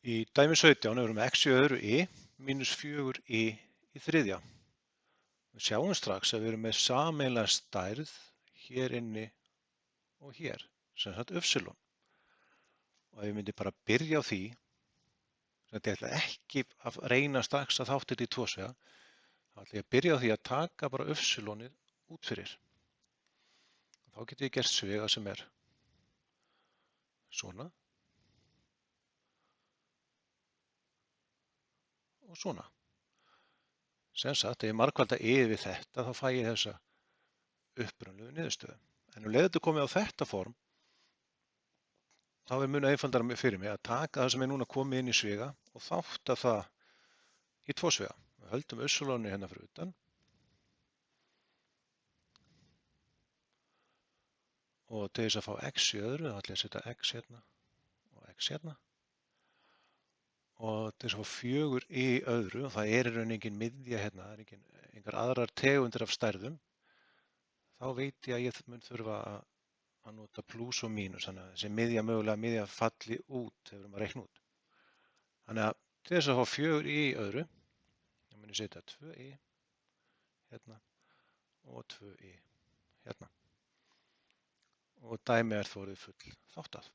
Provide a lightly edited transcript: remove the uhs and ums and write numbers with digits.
Í dæmi 17 erum við x í öðru i mínus 4i í þriðja. Við sjáum strax að við erum með sameiginlega stærð hér inni og hér, sem sagt upsilon. Og ef ég myndi bara byrja á því, sem ég ætla ekki að reyna strax að þátta þetta í tvo svega, þá ætla ég að byrja á því að taka bara upsilonið út fyrir. Þá get ég gert svega sem er svona og svona. Sem sagt, ef ég margfalda i við þetta, þá fæ ég þessa upprunalegu niðurstöðu. En leið þetta komið á þetta form, þá er mun einfaldara fyrir mig að taka það sem er núna komið inn í svega og þátta það í tvo svega. Við höldum upsiloni hérna fyrir utan. Og til þess að fá x í öðru, þá ætla ég að setja x hérna og x hérna. Og til þess að fá 4 í öðru, og það er í raun engin miðja hérna, það er engar aðrar tegundir af stærðum, þá veit ég að ég mun þurfa að nota plús og mínus, þannig að þessi miðja falli út þegar við erum að reikna út. Þannig að til þess að fá 4 í öðru, þá mun ég setja 2 í hérna og 2 í hérna. Og dæmi er þó orðið full þáttað.